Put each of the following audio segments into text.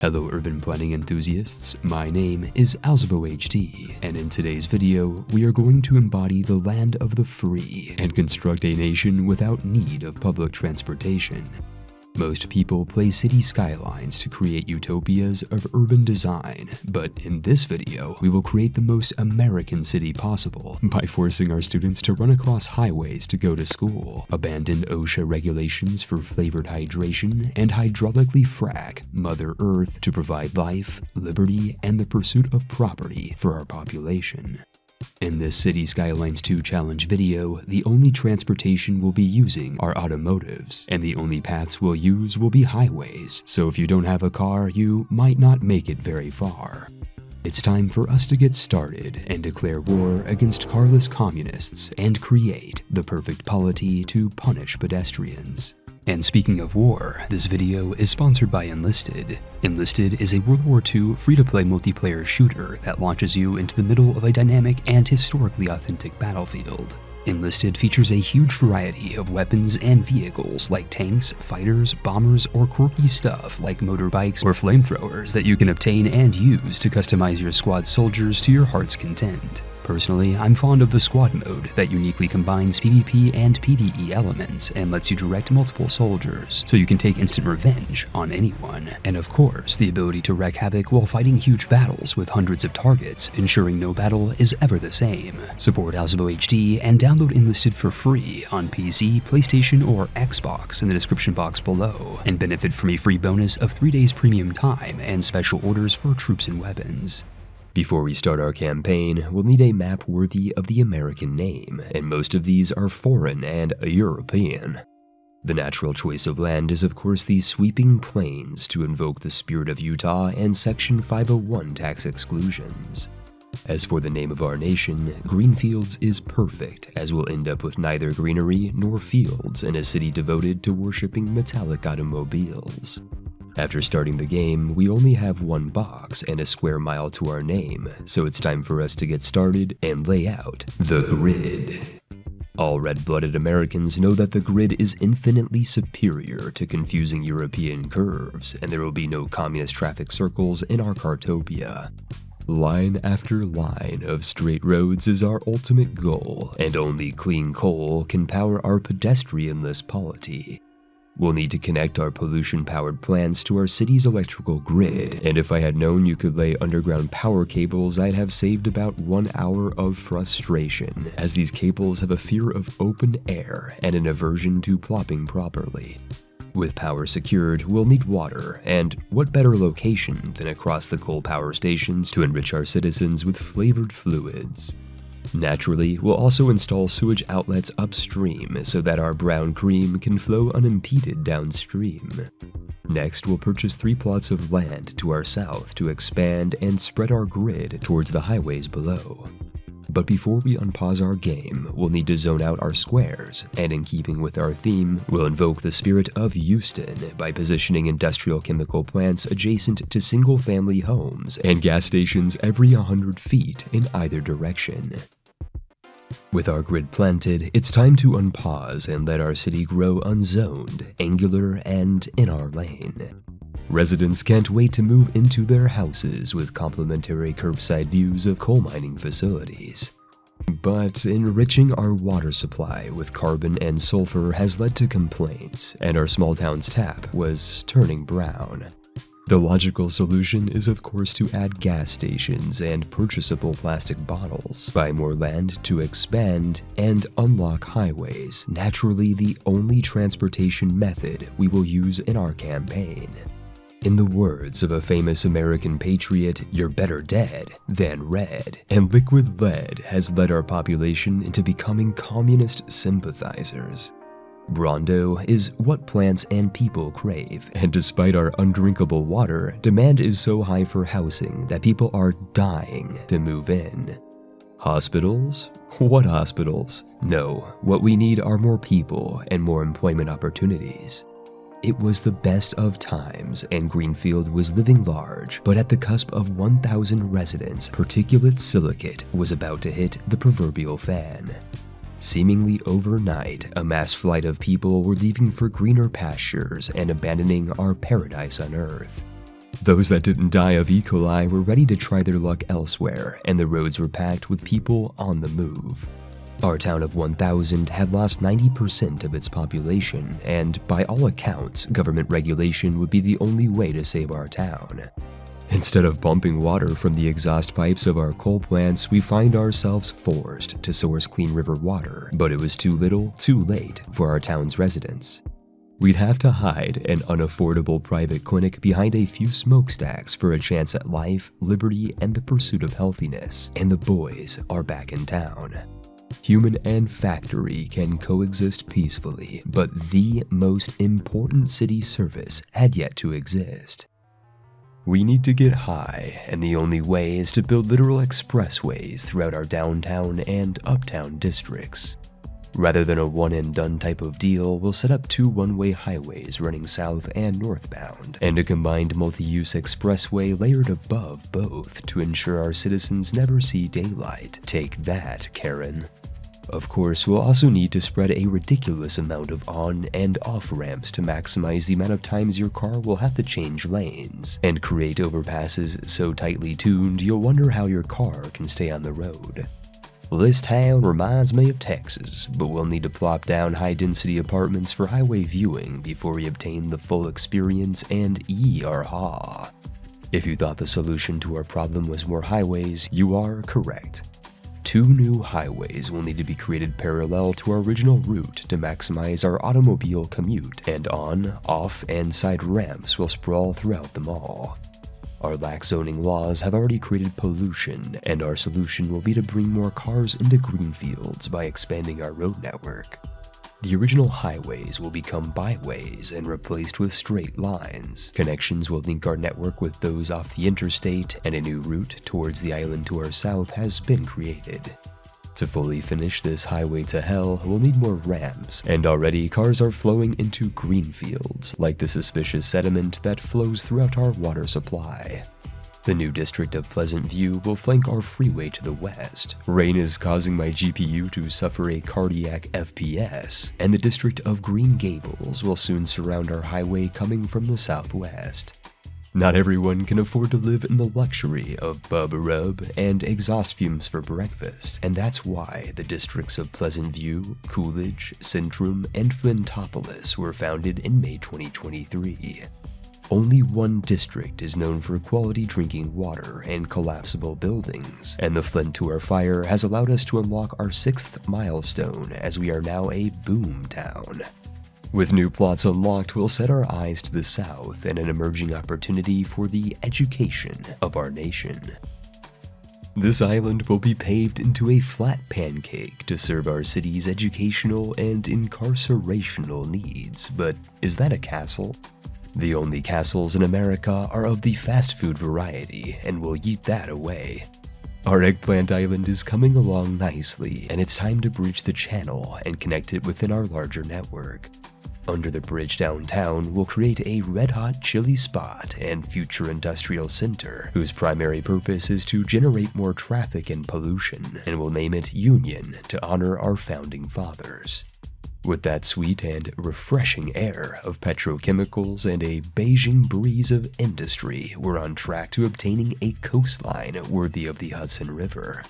Hello urban planning enthusiasts, my name is AlzaboHD, and in today's video, we are going to embody the land of the free and construct a nation without need of public transportation. Most people play Cities Skylines to create utopias of urban design, but in this video, we will create the most American city possible by forcing our students to run across highways to go to school, abandon OSHA regulations for flavored hydration, and hydraulically frack Mother Earth to provide life, liberty, and the pursuit of property for our population. In this Cities Skylines 2 challenge video, the only transportation we'll be using are automotives, and the only paths we'll use will be highways, so if you don't have a car, you might not make it very far. It's time for us to get started and declare war against carless communists and create the perfect polity to punish pedestrians. And speaking of war, this video is sponsored by Enlisted. Enlisted is a World War II free-to-play multiplayer shooter that launches you into the middle of a dynamic and historically authentic battlefield. Enlisted features a huge variety of weapons and vehicles like tanks, fighters, bombers, or quirky stuff like motorbikes or flamethrowers that you can obtain and use to customize your squad soldiers to your heart's content. Personally, I'm fond of the squad mode that uniquely combines PvP and PvE elements and lets you direct multiple soldiers, so you can take instant revenge on anyone. And of course, the ability to wreak havoc while fighting huge battles with hundreds of targets, ensuring no battle is ever the same. Support AlzaboHD and download Enlisted for free on PC, PlayStation, or Xbox in the description box below, and benefit from a free bonus of 3 days premium time and special orders for troops and weapons. Before we start our campaign, we'll need a map worthy of the American name, and most of these are foreign and European. The natural choice of land is of course the sweeping plains to invoke the spirit of Utah and Section 501 tax exclusions. As for the name of our nation, Greenfields is perfect, as we'll end up with neither greenery nor fields in a city devoted to worshipping metallic automobiles. After starting the game, we only have one box and a square mile to our name, so it's time for us to get started and lay out the grid. All red-blooded Americans know that the grid is infinitely superior to confusing European curves, and there will be no communist traffic circles in our Cartopia. Line after line of straight roads is our ultimate goal, and only clean coal can power our pedestrianless polity. We'll need to connect our pollution-powered plants to our city's electrical grid, and if I had known you could lay underground power cables, I'd have saved about 1 hour of frustration, as these cables have a fear of open air and an aversion to plopping properly. With power secured, we'll need water, and what better location than across the coal power stations to enrich our citizens with flavored fluids. Naturally, we'll also install sewage outlets upstream so that our brown cream can flow unimpeded downstream. Next, we'll purchase 3 plots of land to our south to expand and spread our grid towards the highways below. But before we unpause our game, we'll need to zone out our squares, and in keeping with our theme, we'll invoke the spirit of Houston by positioning industrial chemical plants adjacent to single-family homes and gas stations every 100 feet in either direction. With our grid planted, it's time to unpause and let our city grow unzoned, angular, and in our lane. Residents can't wait to move into their houses with complimentary curbside views of coal mining facilities. But enriching our water supply with carbon and sulfur has led to complaints, and our small town's tap was turning brown. The logical solution is of course to add gas stations and purchasable plastic bottles, buy more land to expand, and unlock highways, naturally the only transportation method we will use in our campaign. In the words of a famous American patriot, you're better dead than red, and liquid lead has led our population into becoming communist sympathizers. Brondo is what plants and people crave, and despite our undrinkable water, demand is so high for housing that people are dying to move in. Hospitals? What hospitals? No, what we need are more people and more employment opportunities. It was the best of times, and Greenfield was living large, but at the cusp of 1,000 residents, particulate silicate was about to hit the proverbial fan. Seemingly overnight, a mass flight of people were leaving for greener pastures and abandoning our paradise on Earth. Those that didn't die of E. coli were ready to try their luck elsewhere, and the roads were packed with people on the move. Our town of 1,000 had lost 90% of its population, and by all accounts, government regulation would be the only way to save our town. Instead of pumping water from the exhaust pipes of our coal plants, we find ourselves forced to source clean river water, but it was too little, too late for our town's residents. We'd have to hide an unaffordable private clinic behind a few smokestacks for a chance at life, liberty, and the pursuit of healthiness, and the boys are back in town. Human and factory can coexist peacefully, but the most important city service had yet to exist. We need to get high, and the only way is to build literal expressways throughout our downtown and uptown districts. Rather than a one-and-done type of deal, we'll set up 2 one-way highways running south and northbound, and a combined multi-use expressway layered above both to ensure our citizens never see daylight. Take that, Karen. Of course, we'll also need to spread a ridiculous amount of on- and off-ramps to maximize the amount of times your car will have to change lanes, and create overpasses so tightly tuned you'll wonder how your car can stay on the road. This town reminds me of Texas, but we'll need to plop down high-density apartments for highway viewing before we obtain the full experience, and yee-haw. If you thought the solution to our problem was more highways, you are correct. 2 new highways will need to be created parallel to our original route to maximize our automobile commute, and on, off, and side ramps will sprawl throughout them all. Our lax zoning laws have already created pollution, and our solution will be to bring more cars into Greenfields by expanding our road network. The original highways will become byways and replaced with straight lines. Connections will link our network with those off the interstate, and a new route towards the island to our south has been created. To fully finish this highway to hell, we'll need more ramps, and already cars are flowing into Greenfields, like the suspicious sediment that flows throughout our water supply. The new district of Pleasant View will flank our freeway to the west. Rain is causing my GPU to suffer a cardiac FPS, and the district of Green Gables will soon surround our highway coming from the southwest. Not everyone can afford to live in the luxury of bub rub and exhaust fumes for breakfast, and that's why the districts of Pleasant View, Coolidge, Centrum, and Flintopolis were founded in May 2023. Only one district is known for quality drinking water and collapsible buildings, and the Flint to our fire has allowed us to unlock our 6th milestone as we are now a boom town. With new plots unlocked, we'll set our eyes to the south and an emerging opportunity for the education of our nation. This island will be paved into a flat pancake to serve our city's educational and incarcerational needs, but is that a castle? The only castles in America are of the fast food variety, and we'll yeet that away. Our eggplant island is coming along nicely, and it's time to bridge the channel and connect it within our larger network. Under the bridge downtown, we'll create a red-hot chili spot and future industrial center, whose primary purpose is to generate more traffic and pollution, and we'll name it Union to honor our founding fathers. With that sweet and refreshing air of petrochemicals and a Beijing breeze of industry, we're on track to obtaining a coastline worthy of the Hudson River.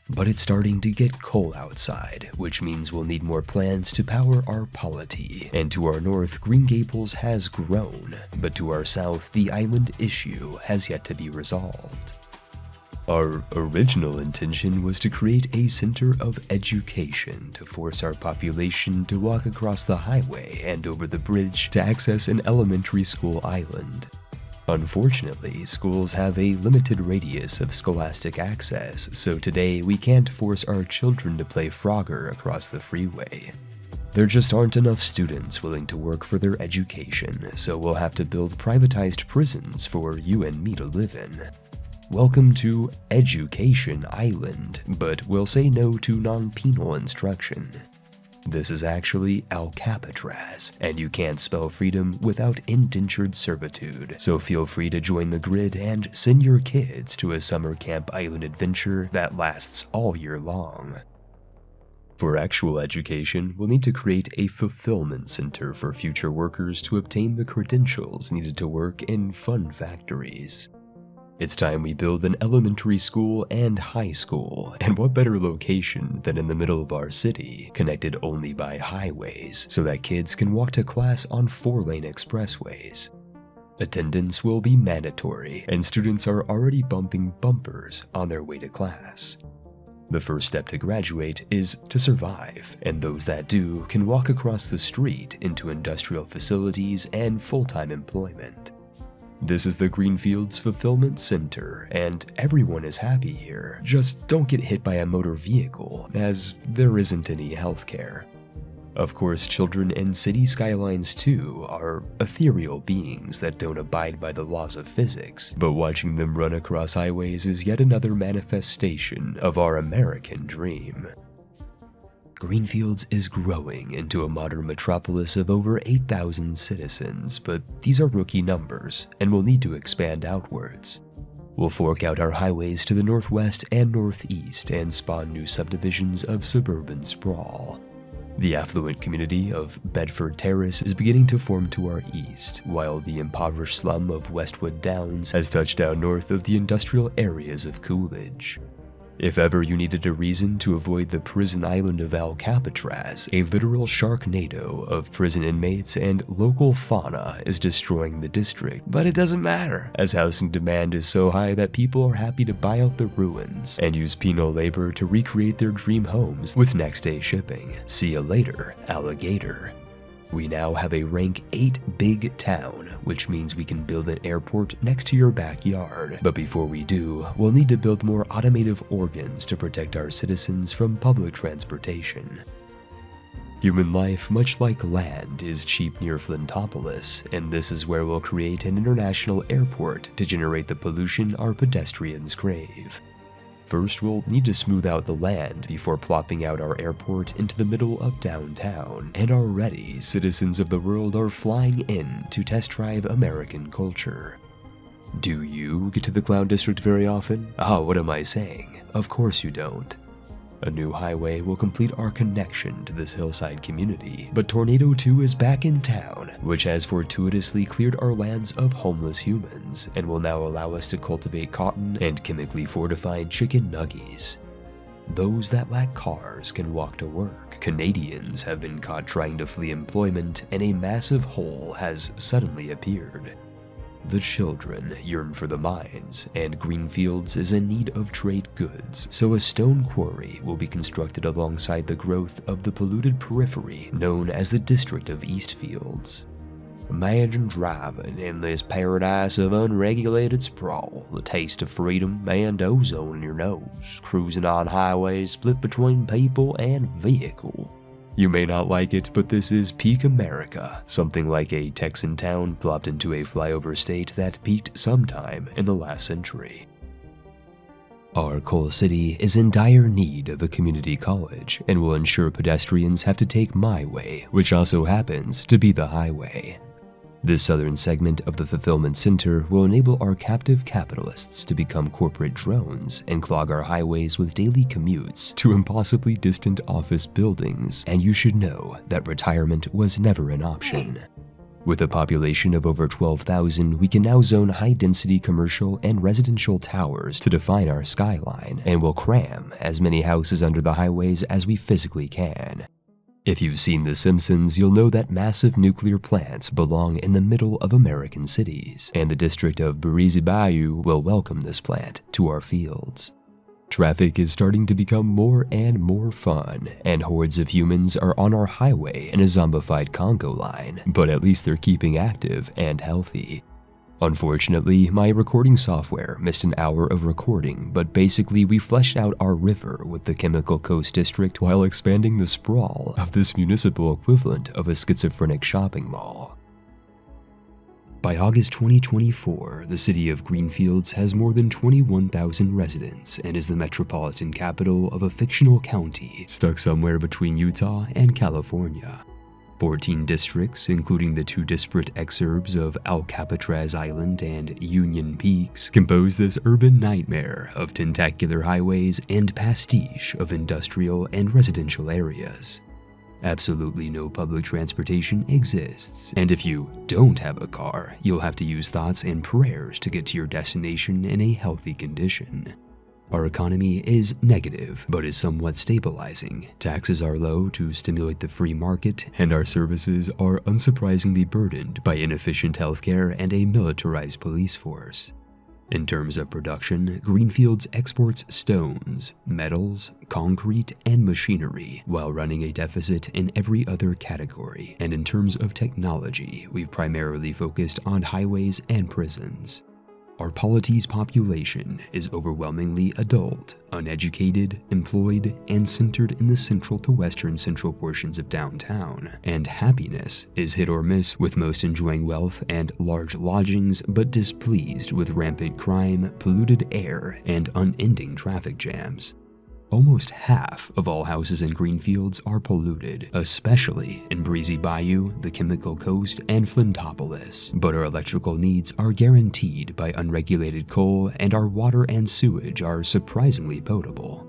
But it's starting to get cold outside, which means we'll need more plans to power our polity. And to our north, Green Gables has grown, but to our south, the island issue has yet to be resolved. Our original intention was to create a center of education to force our population to walk across the highway and over the bridge to access an elementary school island. Unfortunately, schools have a limited radius of scholastic access, so today we can't force our children to play Frogger across the freeway. There just aren't enough students willing to work for their education, so we'll have to build privatized prisons for you and me to live in. Welcome to Education Island, but we'll say no to non-penal instruction. This is actually Al-Capitraz, and you can't spell freedom without indentured servitude, so feel free to join the grid and send your kids to a summer camp island adventure that lasts all year long. For actual education, we'll need to create a fulfillment center for future workers to obtain the credentials needed to work in fun factories. It's time we build an elementary school and high school, and what better location than in the middle of our city, connected only by highways, so that kids can walk to class on 4-lane expressways. Attendance will be mandatory, and students are already bumping bumpers on their way to class. The first step to graduate is to survive, and those that do can walk across the street into industrial facilities and full-time employment. This is the Greenfields Fulfillment Center, and everyone is happy here. Just don't get hit by a motor vehicle, as there isn't any healthcare. Of course, children in Cities Skylines 2 are ethereal beings that don't abide by the laws of physics, but watching them run across highways is yet another manifestation of our American dream. Greenfields is growing into a modern metropolis of over 8,000 citizens, but these are rookie numbers, and will need to expand outwards. We'll fork out our highways to the northwest and northeast and spawn new subdivisions of suburban sprawl. The affluent community of Bedford Terrace is beginning to form to our east, while the impoverished slum of Westwood Downs has touched down north of the industrial areas of Coolidge. If ever you needed a reason to avoid the prison island of Al-Capitraz, a literal sharknado of prison inmates and local fauna is destroying the district, but it doesn't matter, as housing demand is so high that people are happy to buy out the ruins and use penal labor to recreate their dream homes with next-day shipping. See you later, alligator. We now have a rank 8 big town, which means we can build an airport next to your backyard. But before we do, we'll need to build more automotive organs to protect our citizens from public transportation. Human life, much like land, is cheap near Flintopolis, and this is where we'll create an international airport to generate the pollution our pedestrians crave. First, we'll need to smooth out the land before plopping out our airport into the middle of downtown, and already citizens of the world are flying in to test drive American culture. Do you get to the Clown District very often? What am I saying? Of course you don't. A new highway will complete our connection to this hillside community, but Tornado 2 is back in town, which has fortuitously cleared our lands of homeless humans, and will now allow us to cultivate cotton and chemically fortified chicken nuggies. Those that lack cars can walk to work. Canadians have been caught trying to flee employment, and a massive hole has suddenly appeared. The children yearn for the mines, and Greenfields is in need of trade goods, so a stone quarry will be constructed alongside the growth of the polluted periphery known as the District of Eastfields. Imagine driving in this paradise of unregulated sprawl, the taste of freedom and ozone in your nose, cruising on highways split between people and vehicle. You may not like it, but this is peak America, something like a Texan town plopped into a flyover state that peaked sometime in the last century. Our coal city is in dire need of a community college and will ensure pedestrians have to take my way, which also happens to be the highway. This southern segment of the fulfillment center will enable our captive capitalists to become corporate drones and clog our highways with daily commutes to impossibly distant office buildings, and you should know that retirement was never an option. With a population of over 12,000, we can now zone high-density commercial and residential towers to define our skyline, and will cram as many houses under the highways as we physically can. If you've seen The Simpsons, you'll know that massive nuclear plants belong in the middle of American cities, and the district of Breezy Bayou will welcome this plant to our fields. Traffic is starting to become more and more fun, and hordes of humans are on our highway in a zombified Congo line, but at least they're keeping active and healthy. Unfortunately, my recording software missed an hour of recording, but basically we fleshed out our river with the Chemical Coast District while expanding the sprawl of this municipal equivalent of a schizophrenic shopping mall. By August 2024, the city of Greenfields has more than 21,000 residents and is the metropolitan capital of a fictional county stuck somewhere between Utah and California. 14 districts, including the 2 disparate exurbs of Al-Capitraz Island and Union Peaks, compose this urban nightmare of tentacular highways and pastiche of industrial and residential areas. Absolutely no public transportation exists, and if you don't have a car, you'll have to use thoughts and prayers to get to your destination in a healthy condition. Our economy is negative, but is somewhat stabilizing. Taxes are low to stimulate the free market, and our services are unsurprisingly burdened by inefficient healthcare and a militarized police force. In terms of production, Greenfields exports stones, metals, concrete, and machinery, while running a deficit in every other category. And in terms of technology, we've primarily focused on highways and prisons. Our polity's population is overwhelmingly adult, uneducated, employed, and centered in the central to western central portions of downtown. And happiness is hit or miss, with most enjoying wealth and large lodgings, but displeased with rampant crime, polluted air, and unending traffic jams. Almost half of all houses in Greenfields are polluted, especially in Breezy Bayou, the Chemical Coast, and Flintopolis. But our electrical needs are guaranteed by unregulated coal, and our water and sewage are surprisingly potable.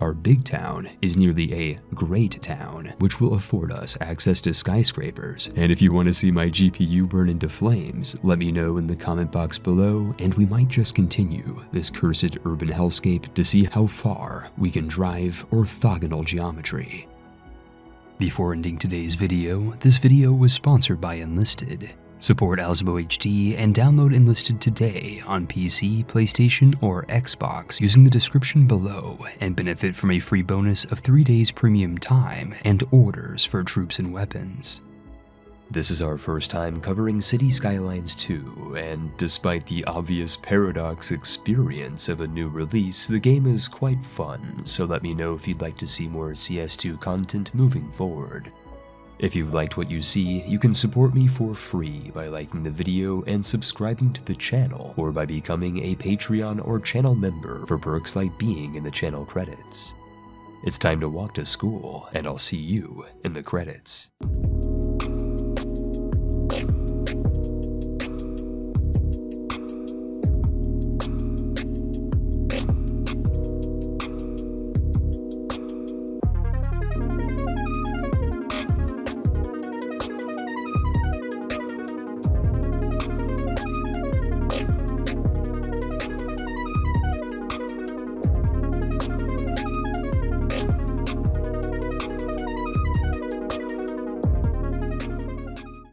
Our big town is nearly a great town, which will afford us access to skyscrapers. And if you want to see my GPU burn into flames, let me know in the comment box below, and we might just continue this cursed urban hellscape to see how far we can drive orthogonal geometry. Before ending today's video, this video was sponsored by Enlisted. Support AlzaboHD and download Enlisted today on PC, PlayStation, or Xbox using the description below and benefit from a free bonus of 3 days premium time and orders for troops and weapons. This is our first time covering Cities Skylines 2, and despite the obvious paradox experience of a new release, the game is quite fun, so let me know if you'd like to see more CS2 content moving forward. If you've liked what you see, you can support me for free by liking the video and subscribing to the channel, or by becoming a Patreon or channel member for perks like being in the channel credits. It's time to walk to school, and I'll see you in the credits.